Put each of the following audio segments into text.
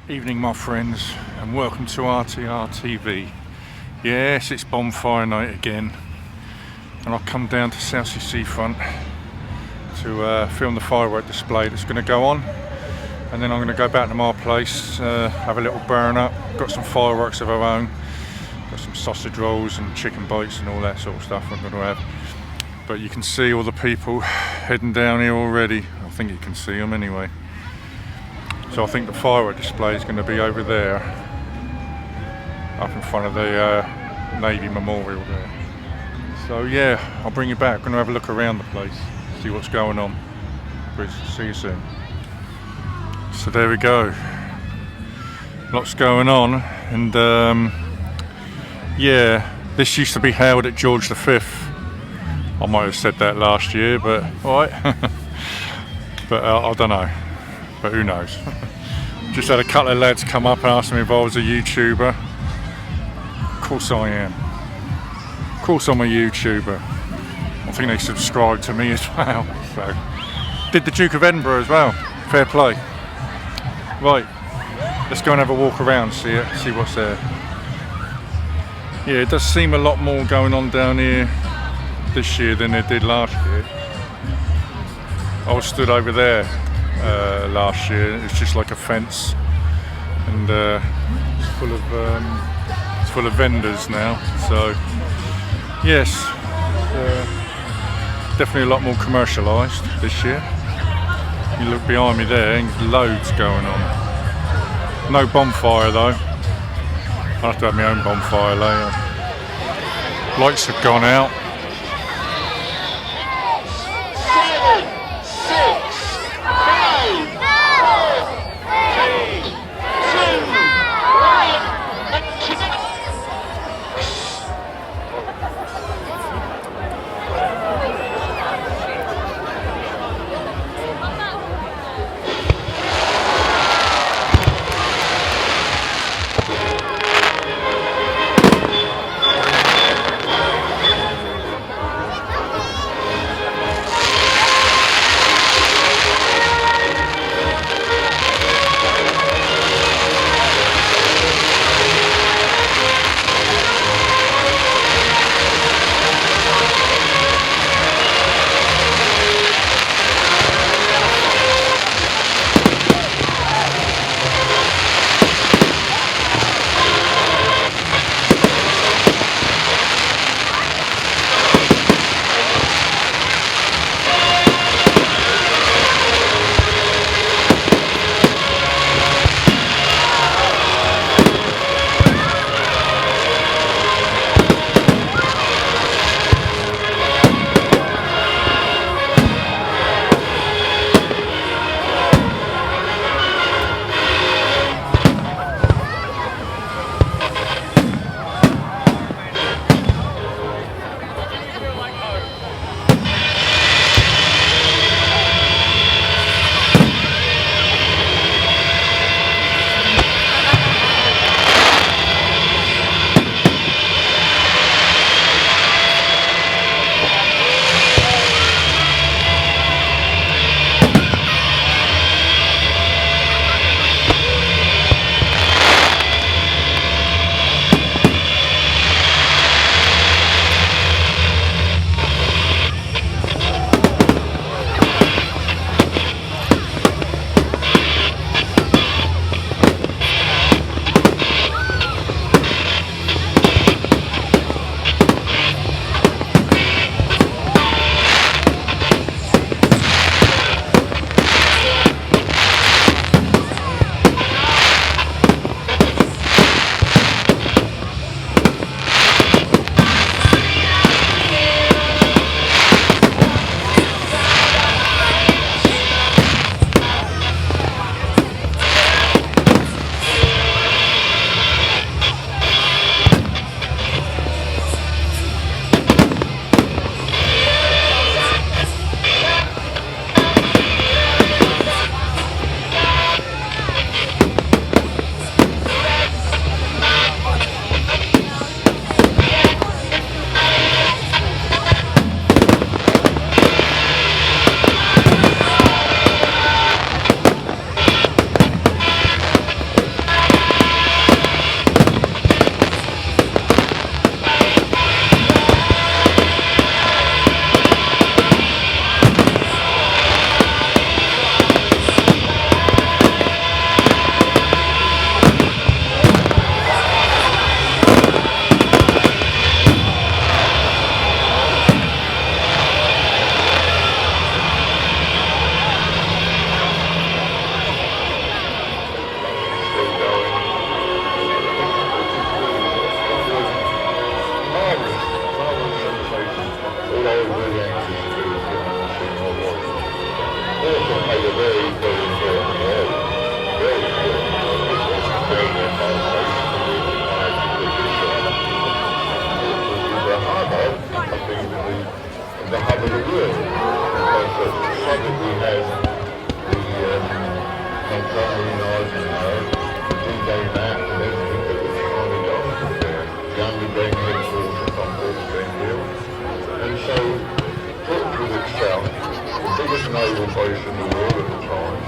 Evening my friends, and welcome to RTR TV. Yes, it's Bonfire Night again, and I've come down to Southsea Seafront to film the firework display that's going to go on, and then I'm going to go back to my place, have a little burn up. Got some fireworks of our own, got some sausage rolls and chicken bites and all that sort of stuff I'm going to have. But you can see all the people heading down here already. I think you can see them anyway. So I think the firework display is going to be over there, up in front of the Navy Memorial there. So yeah, I'll bring you back. I'm going to have a look around the place, see what's going on. See you soon. So there we go. Lots going on, and yeah, this used to be held at George V. I might have said that last year, but alright. But I don't know. But who knows. Just had a couple of lads come up and ask me if I was a YouTuber. Of course I am. Of course I'm a YouTuber. I think they subscribe to me as well. So did the Duke of Edinburgh as well. Fair play. Right, let's go and have a walk around, see what's there. Yeah, it does seem a lot more going on down here this year than it did last year. I was stood over there last year. It's just like a fence, and it's full of vendors now. So yes, definitely a lot more commercialised this year. You look behind me there, and there's loads going on. No bonfire though. I'll have to have my own bonfire later. Lights have gone out. the good, because probably has the Montgomery Night, the D-Day map and everything that was finally done there. The underground headquarters on Portsmouth Hill. And so, Portsmouth itself, the biggest naval base in the world at the time,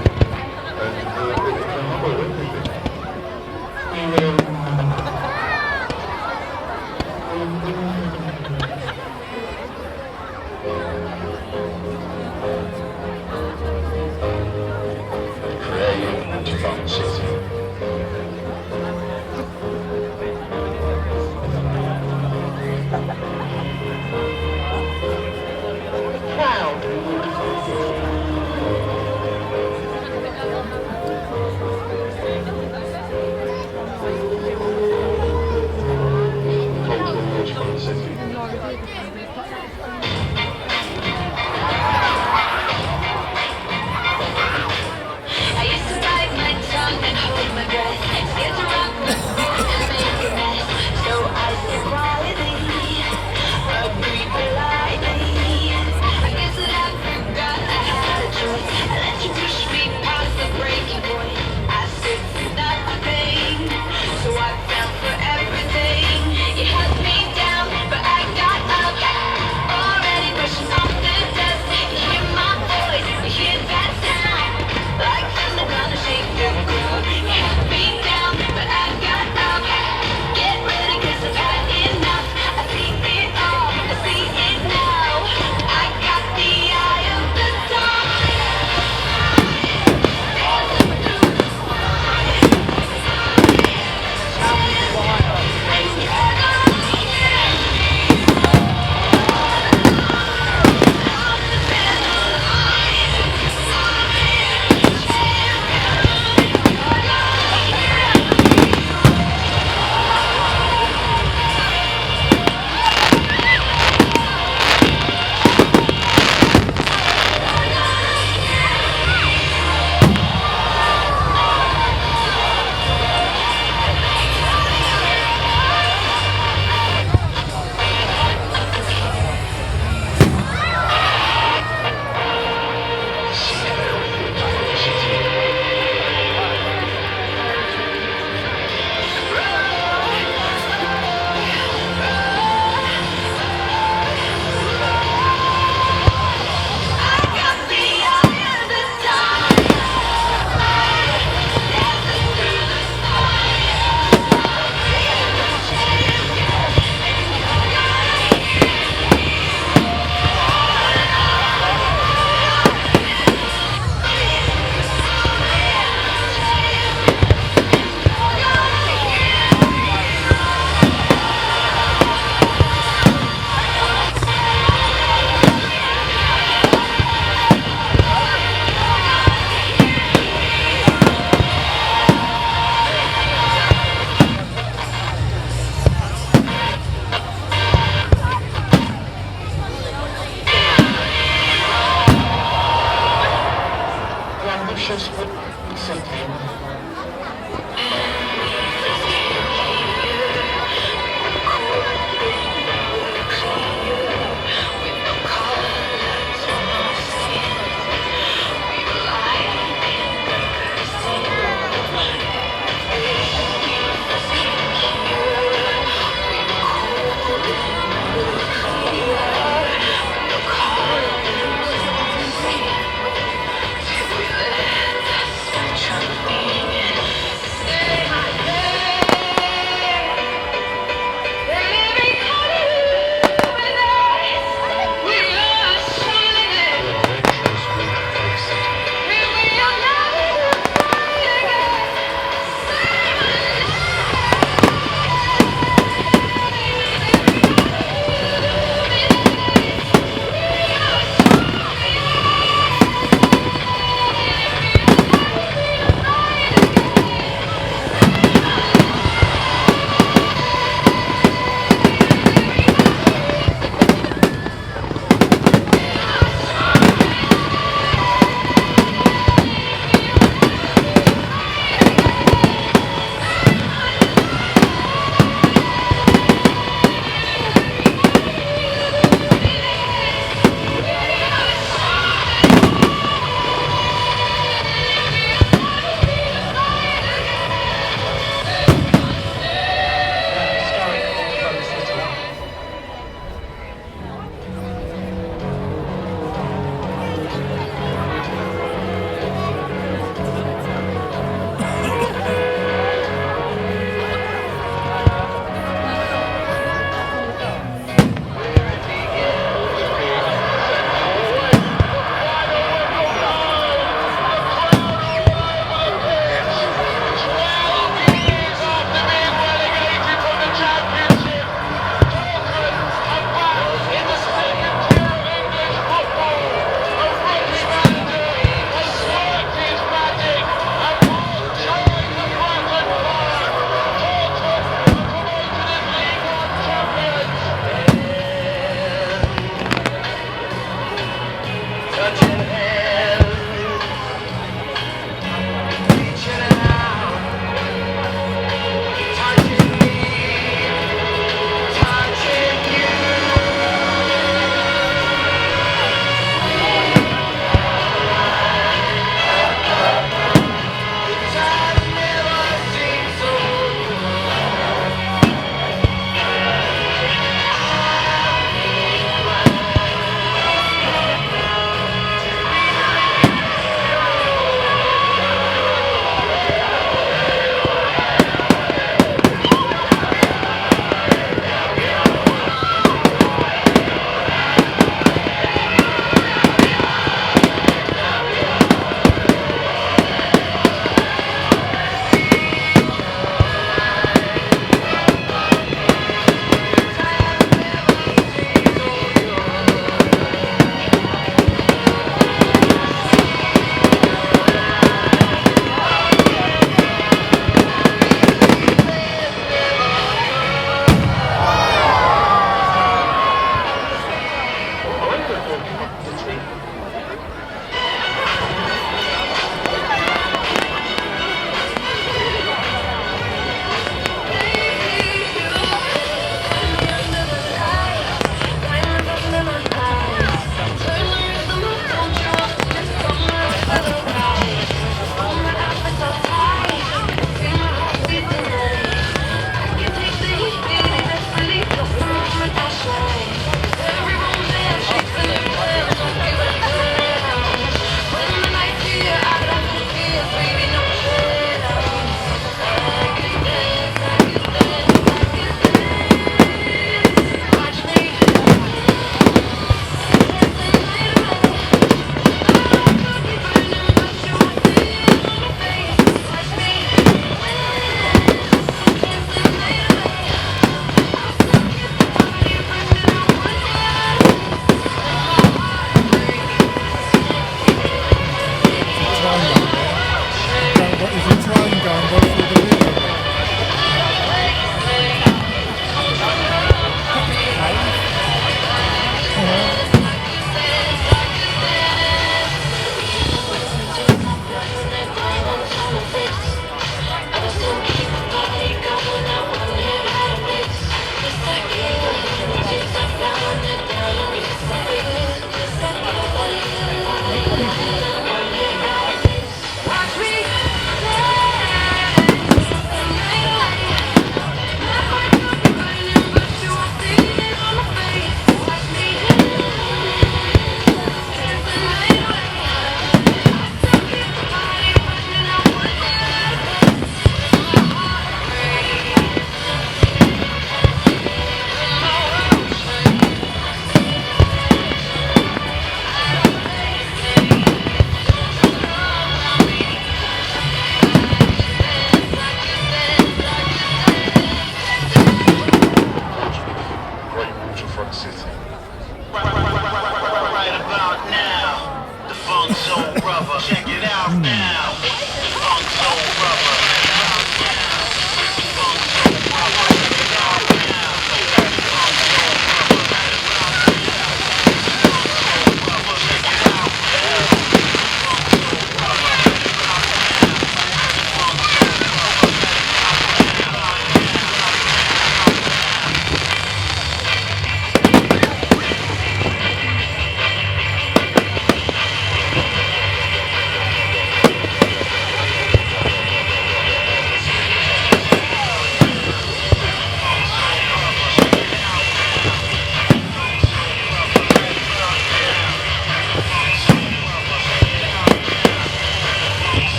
and it was a number of everything. Creative fun city. Proud.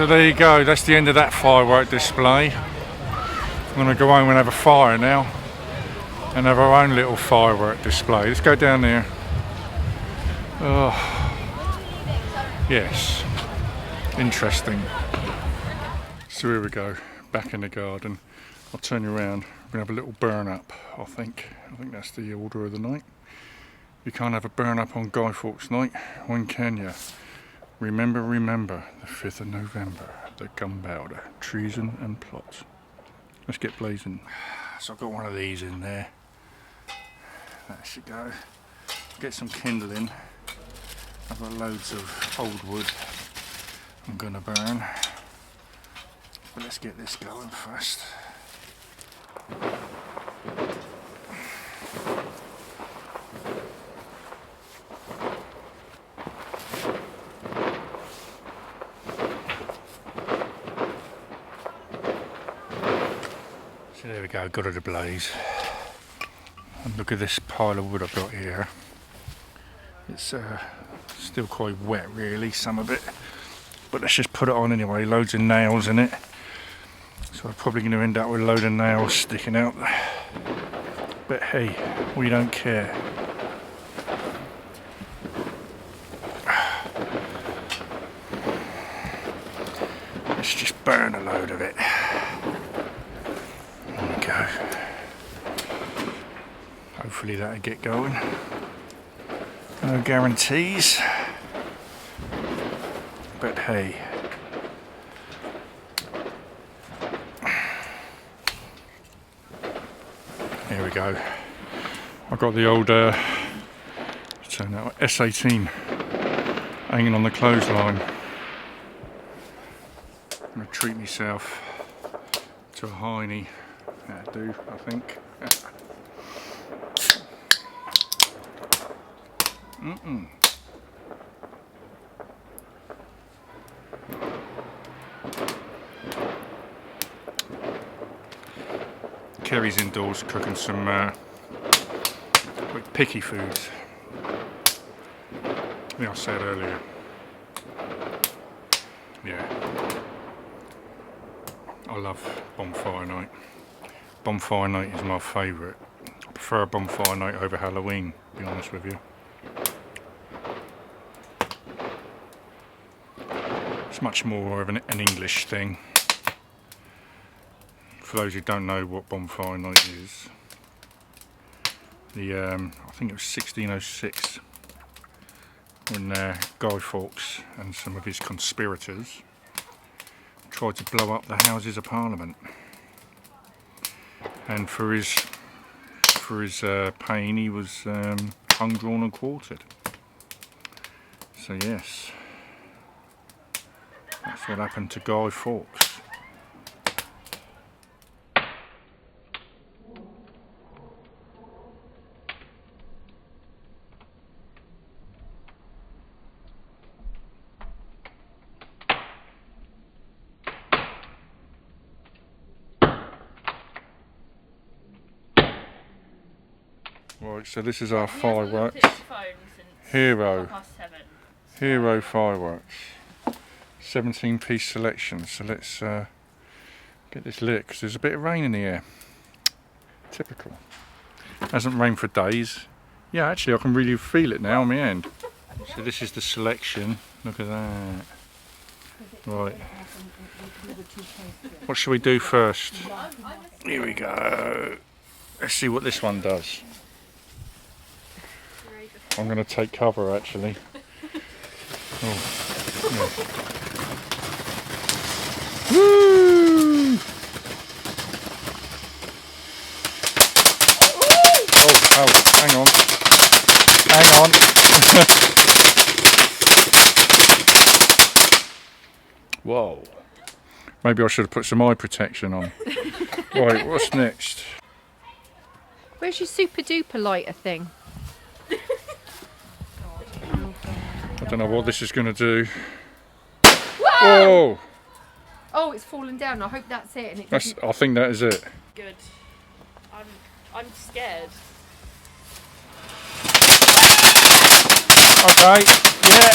So there you go, that's the end of that firework display. I'm going to go home and have a fire now and have our own little firework display. Let's go down there. Oh, yes, interesting. So here we go, back in the garden. I'll turn you around. We're going to have a little burn up, I think. I think that's the order of the night. You can't have a burn up on Guy Fawkes Night. When can you? Remember, remember, the 5th of November, the gunpowder, treason and plot. Let's get blazing. So I've got one of these in there. That should go. Get some kindling. I've got loads of old wood I'm going to burn. But let's get this going first. So there we go, got it ablaze. And look at this pile of wood I've got here. It's still quite wet really, some of it. But let's just put it on anyway, loads of nails in it. So I'm probably going to end up with a load of nails sticking out. But hey, we don't care. Let's just burn a load of it. There we go. Hopefully that'll get going. No guarantees. But hey. Here we go. I've got the old S18 hanging on the clothesline. I'm going to treat myself to a hiney. That'll do, I think. Kerry's indoors cooking some picky foods. I think I said earlier. Yeah. I love Bonfire Night. Bonfire Night is my favourite. I prefer Bonfire Night over Halloween, to be honest with you. It's much more of an English thing. For those who don't know what Bonfire Night is, I think it was 1606 when Guy Fawkes and some of his conspirators tried to blow up the Houses of Parliament, and for his pain he was hung, drawn and quartered. So yes, that's what happened to Guy Fawkes. Right, so this is our fireworks. Hero fireworks. 17-piece selection. So let's get this lit because there's a bit of rain in the air. Typical. Hasn't rained for days. Yeah, actually I can really feel it now on my hand. So this is the selection. Look at that. Right. What should we do first? Here we go. Let's see what this one does. I'm going to take cover actually. Oh, yeah. Woo! Oh, hang on. Hang on. Whoa. Maybe I should have put some eye protection on. Right, what's next? Where's your super duper lighter thing? I don't know what this is going to do. Whoa! Oh, it's fallen down. I hope that's it. And I think that is it. Good. I'm scared. Okay. Yeah.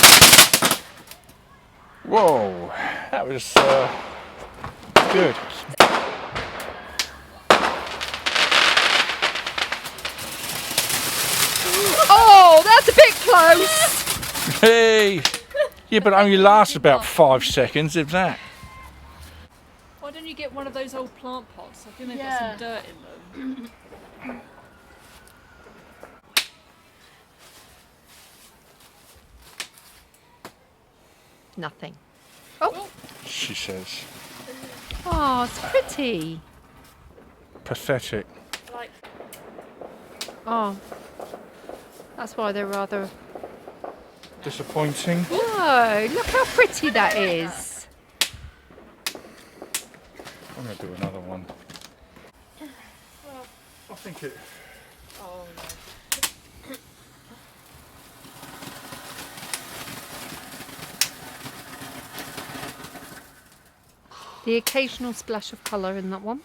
Whoa. That was good. Oh, that's a bit close. Hey! Yeah, but it only lasts about 5 seconds, if that. Why don't you get one of those old plant pots? I think they've got some dirt in them. Nothing. Oh. She says. Oh, it's pretty. Pathetic. Like, Oh. That's why they're rather... Disappointing. Whoa, look how pretty that is. I'm going to do another one. I think it... oh no. The occasional splash of colour in that one.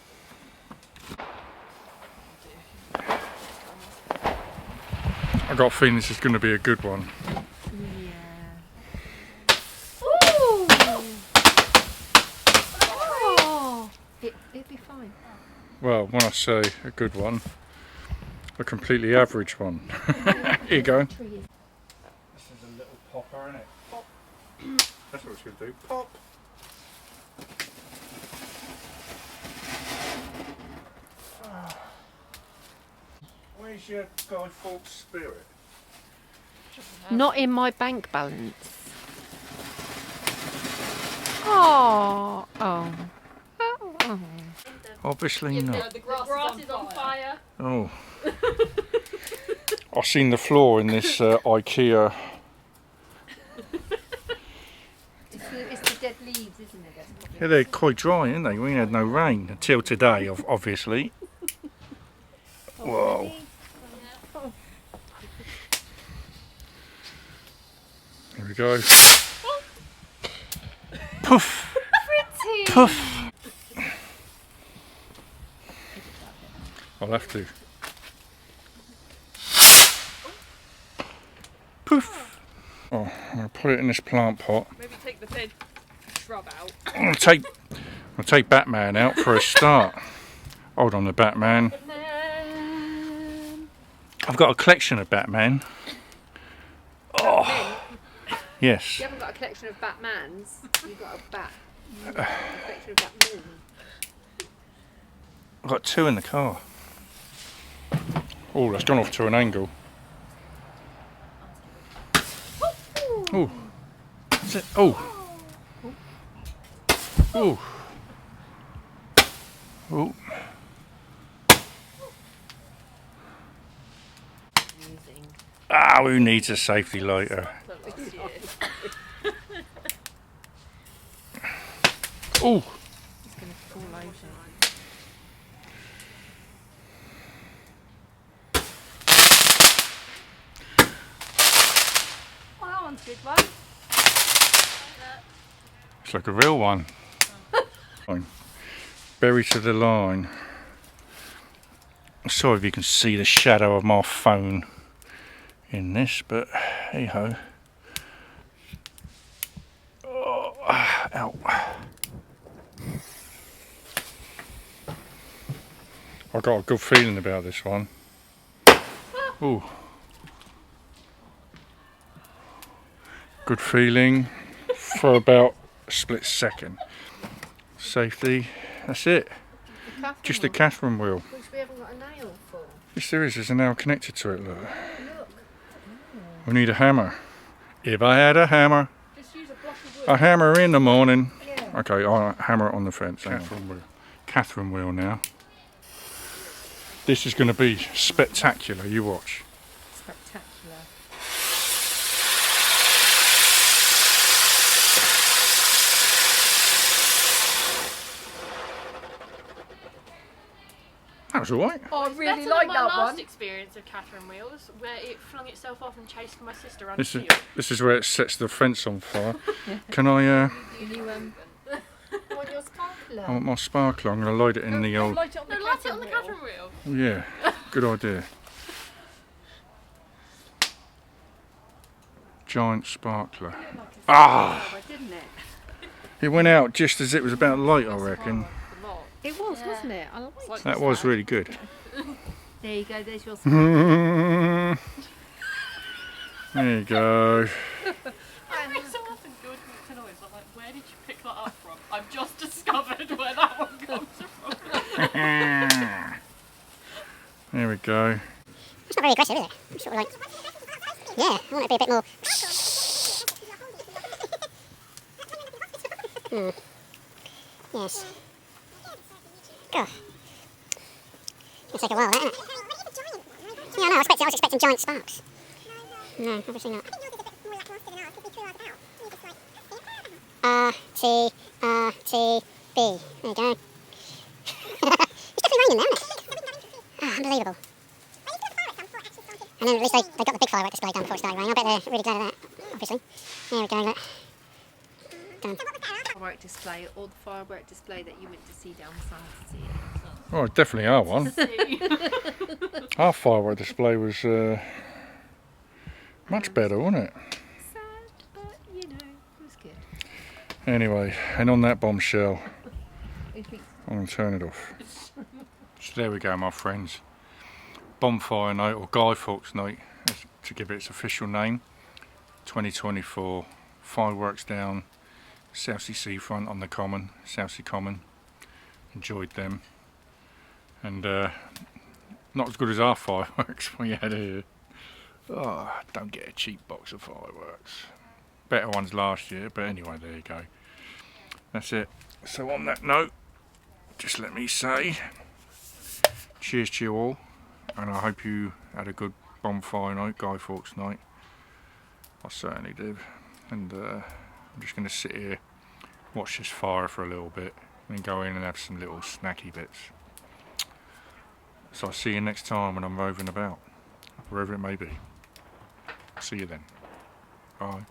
I got a feeling this is going to be a good one. Ooh. Oh. It'll be fine. Well, when I say a good one, a completely average one. Here you go. This is a little popper, isn't it? Pop. That's what it's going to do. Pop. Where's your Guy Fawkes spirit? Not in my bank balance. Oh. Oh. Oh. Obviously not. The grass is on fire. Oh. I've seen the floor in this Ikea. It's the dead leaves, isn't it? Yeah, they're quite dry, aren't they? We had no rain until today, obviously. Whoa. There we go. Poof! Pretty! Poof! I'll have to. Poof! Oh, I'm going to put it in this plant pot. Maybe take the dead shrub out. I'm going to take Batman out for a start. Hold on, the Batman. I've got a collection of Batman. Oh, yes. You haven't got a collection of Batmans, you've got a collection of Batmen. I've got 2 in the car. Oh, that's gone off to an angle. Oh. Is it? Oh. Oh. Oh. Ah, who needs a safety lighter? Oh. It's going to fall over. Oh, that one's a good one. It's like a real one. Fine. Buried to the line. I'm sorry if you can see the shadow of my phone in this, but hey ho. Oh, ow. I've got a good feeling about this one. Ooh. Good feeling for about a split second. Safety, that's it. Just a Catherine wheel. Which we haven't got a nail for. Yes, there is. There's a nail connected to it, look. We need a hammer. If I had a hammer, Just use a block of wood. a hammer in the morning. Yeah. Okay, I'll hammer it on the fence. Catherine wheel. Catherine wheel now. This is going to be spectacular, you watch. Spectacular. That was alright. Oh, I It's really better like than my that last one. experience of Catherine wheels, where it flung itself off and chased my sister around This the is, field. this is where it sets the fence on fire. Can I, Can you want your sparkler? I want my sparkler, I'm going to light it in the old... Light it on the Catherine wheel. Yeah, good idea. Giant sparkler. Ah! Didn't it? It went out just as it was about light, I reckon. A lot. It was, wasn't it? I liked That was really good. There you go, there's your There you go. That makes so often good to noise. I'm like, where did you pick that up from? I've just discovered where that one comes from. There we go. It's not very aggressive, is it? It's sort of like, yeah, I want it to be a bit more. Yes. God. It'll take a while, that, isn't it? Yeah, no, I was expecting giant sparks. No, obviously not. R-T-R-T-B. There you go. It's definitely raining there, isn't it? Oh, unbelievable. And then at least they got the big firework display done before it started raining. I bet they're really glad of that, obviously. There we go, look. Done. firework display or the firework display that you went to see down Southsea. Oh, definitely our one. Our firework display was much better, wasn't it? Sad, but you know, it was good. Anyway, and on that bombshell, I'm going to turn it off. So there we go, my friends. Bonfire Night, or Guy Fawkes Night, to give it its official name. 2024, fireworks down Southsea seafront on the Common, Southsea Common. Enjoyed them. And not as good as our fireworks we had here. Oh, don't get a cheap box of fireworks. Better ones last year, but anyway, there you go. That's it. So on that note, just let me say, cheers to you all, and I hope you had a good bonfire night, Guy Fawkes Night. I certainly did. And I'm just going to sit here, watch this fire for a little bit, and then go in and have some little snacky bits. So I'll see you next time when I'm roving about, wherever it may be. See you then. Bye.